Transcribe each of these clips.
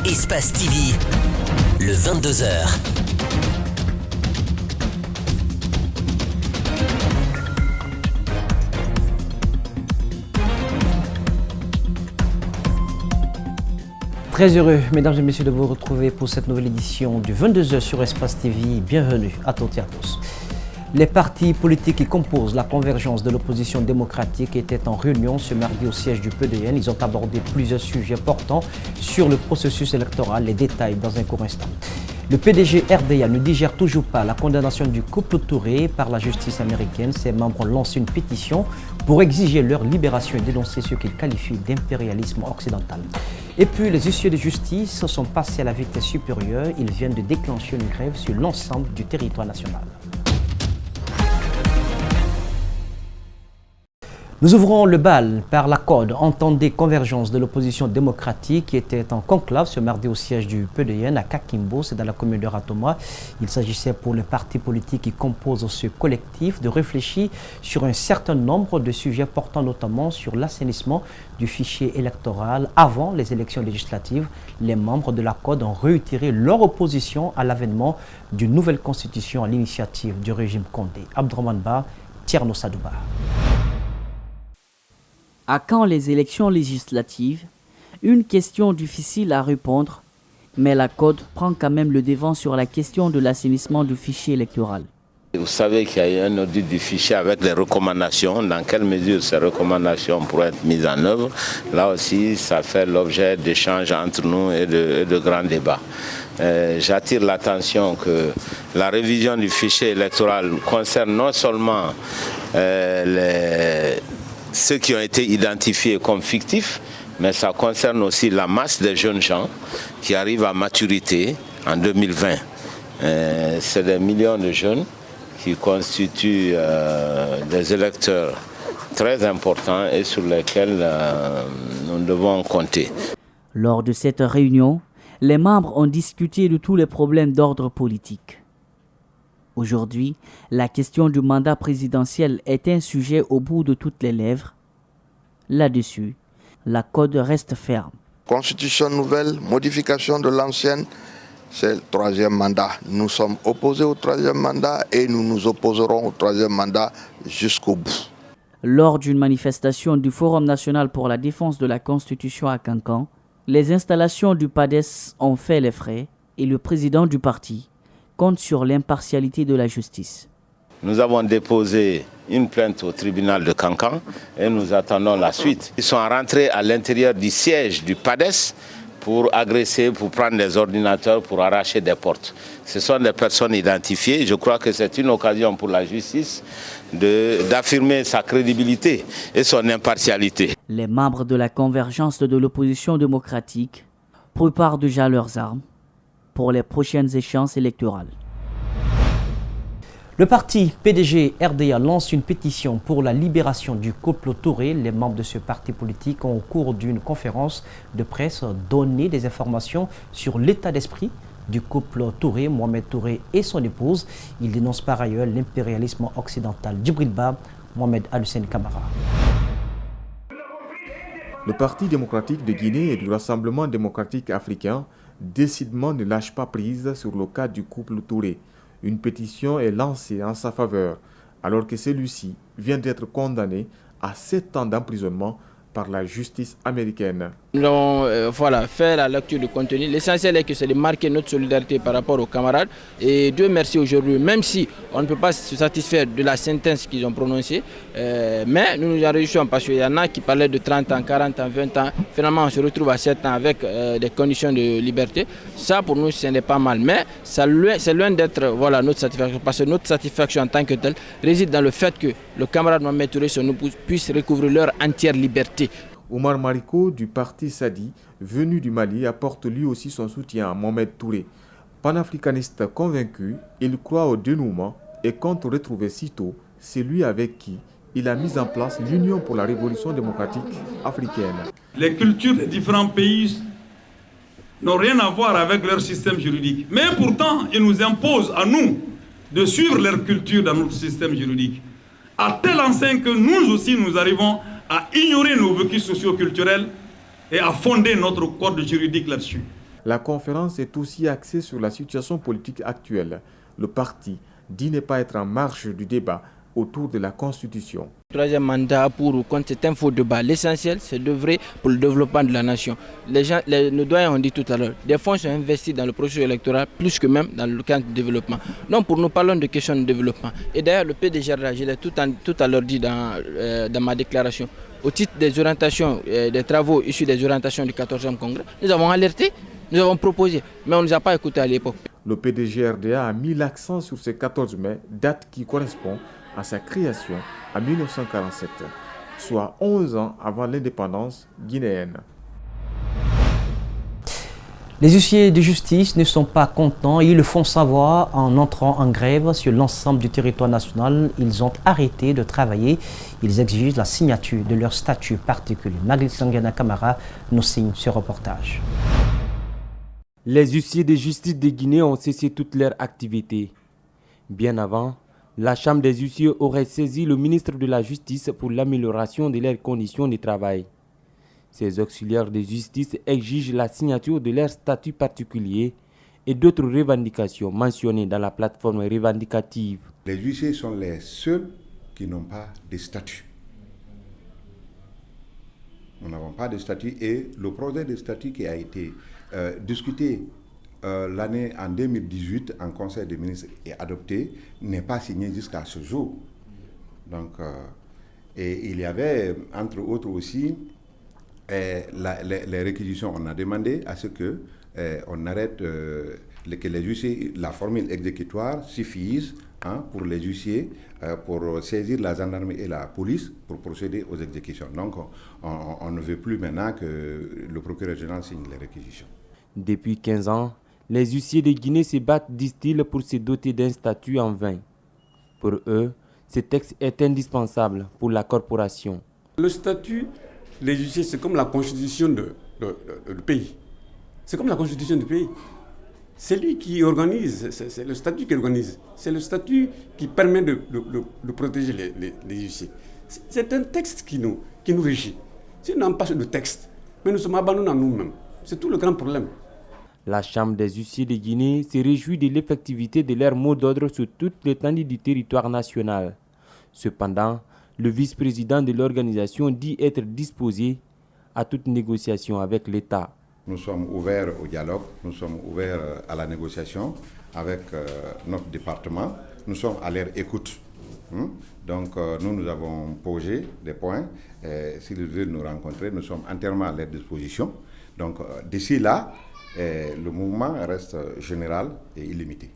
Espace TV, le 22h. Très heureux, mesdames et messieurs, de vous retrouver pour cette nouvelle édition du 22h sur Espace TV. Bienvenue à toutes et à tous. Les partis politiques qui composent la convergence de l'opposition démocratique étaient en réunion ce mardi au siège du PDN. Ils ont abordé plusieurs sujets portant sur le processus électoral. Les détails dans un court instant. Le PDG RDA ne digère toujours pas la condamnation du couple Touré par la justice américaine. Ses membres ont lancé une pétition pour exiger leur libération et dénoncer ce qu'ils qualifient d'impérialisme occidental. Et puis, les huissiers de justice sont passés à la vitesse supérieure. Ils viennent de déclencher une grève sur l'ensemble du territoire national. Nous ouvrons le bal par la CODE, entendez Convergence de l'opposition démocratique, qui était en conclave ce mardi au siège du PDN à Kakimbo, c'est dans la commune de Ratoma. Il s'agissait pour les partis politiques qui composent ce collectif de réfléchir sur un certain nombre de sujets portant notamment sur l'assainissement du fichier électoral avant les élections législatives. Les membres de la CODE ont réitéré leur opposition à l'avènement d'une nouvelle constitution à l'initiative du régime Condé. Abdourahmane Ba, Tierno Sadouba. À quand les élections législatives? Une question difficile à répondre, mais la CODE prend quand même le devant sur la question de l'assainissement du fichier électoral. Vous savez qu'il y a eu un audit du fichier avec des recommandations. Dans quelle mesure ces recommandations pourraient être mises en œuvre? Là aussi, ça fait l'objet d'échanges entre nous et de grands débats. J'attire l'attention que la révision du fichier électoral concerne non seulement ceux qui ont été identifiés comme fictifs, mais ça concerne aussi la masse des jeunes gens qui arrivent à maturité en 2020. C'est des millions de jeunes qui constituent des électeurs très importants et sur lesquels nous devons compter. Lors de cette réunion, les membres ont discuté de tous les problèmes d'ordre politique. Aujourd'hui, la question du mandat présidentiel est un sujet au bout de toutes les lèvres. Là-dessus, la CODE reste ferme. Constitution nouvelle, modification de l'ancienne, c'est le troisième mandat. Nous sommes opposés au troisième mandat et nous nous opposerons au troisième mandat jusqu'au bout. Lors d'une manifestation du Forum national pour la défense de la Constitution à Cancan, les installations du PADES ont fait les frais et le président du parti compte sur l'impartialité de la justice. Nous avons déposé une plainte au tribunal de Cancan et nous attendons la suite. Ils sont rentrés à l'intérieur du siège du PADES pour agresser, pour prendre des ordinateurs, pour arracher des portes. Ce sont des personnes identifiées. Je crois que c'est une occasion pour la justice d'affirmer sa crédibilité et son impartialité. Les membres de la convergence de l'opposition démocratique préparent déjà leurs armes pour les prochaines échéances électorales. Le parti PDG RDA lance une pétition pour la libération du couple Touré. Les membres de ce parti politique ont, au cours d'une conférence de presse, donné des informations sur l'état d'esprit du couple Touré, Mohamed Touré et son épouse. Ils dénoncent par ailleurs l'impérialisme occidental. Djibril Ba, Mohamed Al-Hussein Kamara. Le Parti démocratique de Guinée et du Rassemblement démocratique africain décidément ne lâche pas prise sur le cas du couple Touré. Une pétition est lancée en sa faveur, alors que celui-ci vient d'être condamné à 7 ans d'emprisonnement par la justice américaine. Nous avons fait la lecture du contenu. L'essentiel est que c'est de marquer notre solidarité par rapport aux camarades. Et Dieu merci aujourd'hui, même si on ne peut pas se satisfaire de la sentence qu'ils ont prononcée, mais nous nous en réjouissons parce qu'il y en a qui parlaient de 30 ans, 40 ans, 20 ans. Finalement, on se retrouve à 7 ans avec des conditions de liberté. Ça, pour nous, ce n'est pas mal. Mais c'est loin d'être notre satisfaction. Parce que notre satisfaction en tant que telle réside dans le fait que le camarade Mohamed Touré, son épouse, puisse recouvrir leur entière liberté. Omar Mariko du parti Sadi, venu du Mali, apporte lui aussi son soutien à Mohamed Touré. Panafricaniste convaincu, il croit au dénouement et compte retrouver sitôt celui avec qui il a mis en place l'Union pour la révolution démocratique africaine. Les cultures des différents pays n'ont rien à voir avec leur système juridique. Mais pourtant, ils nous imposent à nous de suivre leur culture dans notre système juridique. À tel enseigne que nous aussi, nous arrivons à ignorer nos vécus socio-culturels et à fonder notre code juridique là-dessus. La conférence est aussi axée sur la situation politique actuelle. Le parti dit ne pas être en marge du débat autour de la Constitution. Troisième mandat contre c'est un faux débat. L'essentiel, c'est d'œuvrer pour le développement de la nation. Nos doyens ont dit tout à l'heure, des fonds sont investis dans le processus électoral plus que même dans le cadre du développement. Donc pour nous parlons de questions de développement. Et d'ailleurs le PDG, je l'ai tout à l'heure dit dans ma déclaration, au titre des orientations, des travaux issus des orientations du 14e congrès, nous avons alerté, nous avons proposé, mais on ne nous a pas écoutés à l'époque. Le PDG RDA a mis l'accent sur ce 14 mai, date qui correspond à sa création en 1947, soit 11 ans avant l'indépendance guinéenne. Les huissiers de justice ne sont pas contents et ils le font savoir en entrant en grève sur l'ensemble du territoire national. Ils ont arrêté de travailler. Ils exigent la signature de leur statut particulier. Nagli Sangana Camara nous signe ce reportage. Les huissiers de justice de Guinée ont cessé toutes leurs activités. Bien avant, la Chambre des huissiers aurait saisi le ministre de la Justice pour l'amélioration de leurs conditions de travail. Ces auxiliaires de justice exigent la signature de leur statut particulier et d'autres revendications mentionnées dans la plateforme revendicative. Les huissiers sont les seuls qui n'ont pas de statut. Nous n'avons pas de statut et le projet de statut qui a été discuté l'année en 2018 en Conseil des ministres et adopté n'est pas signé jusqu'à ce jour. Donc, et il y avait entre autres aussi les réquisitions. On a demandé à ce que on arrête que les huissiers, la formule exécutoire suffise pour les huissiers pour saisir la gendarmerie et la police pour procéder aux exécutions. Donc on ne veut plus maintenant que le procureur général signe les réquisitions. Depuis 15 ans, les huissiers de Guinée se battent, disent-ils, pour se doter d'un statut en vain. Pour eux, ce texte est indispensable pour la corporation. Le statut, les huissiers, c'est comme la constitution du pays. C'est comme la constitution du pays. C'est lui qui organise, c'est le statut qui organise. C'est le statut qui permet de protéger les huissiers. C'est un texte qui nous régit. Si nous n'avons pas de texte, mais nous sommes abandonnés à nous-mêmes. C'est tout le grand problème. La Chambre des huissiers de Guinée se réjouit de l'effectivité de leur mot d'ordre sur toute l'étendue du territoire national. Cependant, le vice-président de l'organisation dit être disposé à toute négociation avec l'État. Nous sommes ouverts au dialogue, nous sommes ouverts à la négociation avec notre département. Nous sommes à leur écoute. Donc nous avons posé des points. S'ils veulent nous rencontrer, nous sommes entièrement à leur disposition. Donc d'ici là, le mouvement reste général et illimité.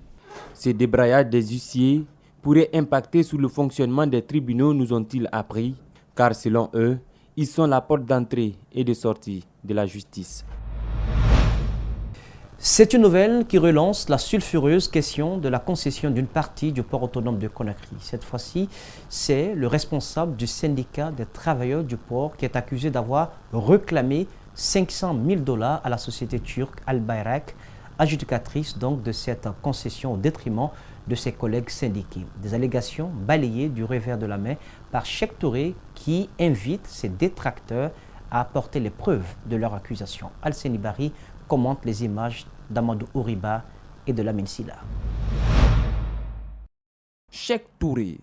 Ces débrayages des huissiers pourraient impacter sur le fonctionnement des tribunaux, nous ont-ils appris, car selon eux, ils sont la porte d'entrée et de sortie de la justice. C'est une nouvelle qui relance la sulfureuse question de la concession d'une partie du port autonome de Conakry. Cette fois-ci, c'est le responsable du syndicat des travailleurs du port qui est accusé d'avoir réclamé 500 000 $ à la société turque Al Bayrak, adjudicatrice donc de cette concession au détriment de ses collègues syndiqués. Des allégations balayées du revers de la main par Cheikh Touré qui invite ses détracteurs à apporter les preuves de leur accusation. Al-Seni Bari commente les images d'Amadou Ouriba et de Lamine Silla. Cheikh Touré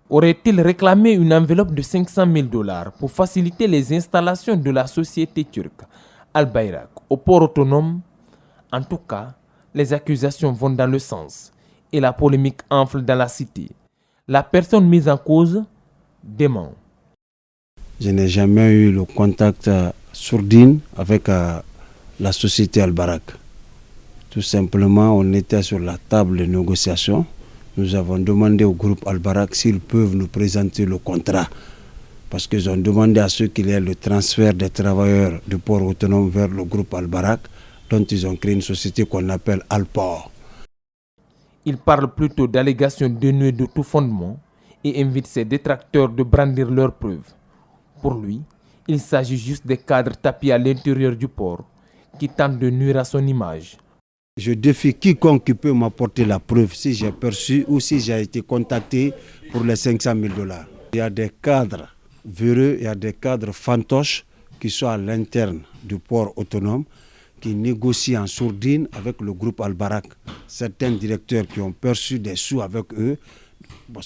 aurait-il réclamé une enveloppe de 500 000 $ pour faciliter les installations de la société turque Al Bayrak au port autonome? En tout cas, les accusations vont dans le sens et la polémique enfle dans la cité. La personne mise en cause dément. Je n'ai jamais eu le contact sourdine avec la société Al Bayrak. Tout simplement, on était sur la table de négociation. Nous avons demandé au groupe Al Bayrak s'ils peuvent nous présenter le contrat. Parce qu'ils ont demandé à ceux qu'il y ait le transfert des travailleurs du port autonome vers le groupe Al Bayrak, dont ils ont créé une société qu'on appelle Alport. Il parle plutôt d'allégations dénuées de tout fondement et invite ses détracteurs de brandir leurs preuves. Pour lui, il s'agit juste des cadres tapis à l'intérieur du port qui tentent de nuire à son image. Je défie quiconque qui peut m'apporter la preuve si j'ai perçu ou si j'ai été contacté pour les 500 000 $. Il y a des cadres véreux, il y a des cadres fantoches qui sont à l'interne du port autonome, qui négocient en sourdine avec le groupe Al-Barak. Certains directeurs qui ont perçu des sous avec eux,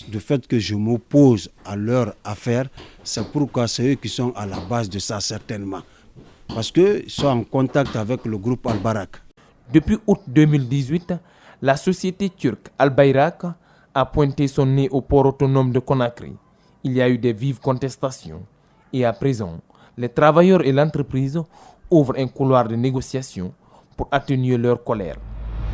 du fait que je m'oppose à leur affaire, c'est pourquoi c'est eux qui sont à la base de ça certainement. Parce qu'ils sont en contact avec le groupe Al-Barak. Depuis août 2018, la société turque Al-Bayrak a pointé son nez au port autonome de Conakry. Il y a eu des vives contestations. Et à présent, les travailleurs et l'entreprise ouvrent un couloir de négociation pour atténuer leur colère.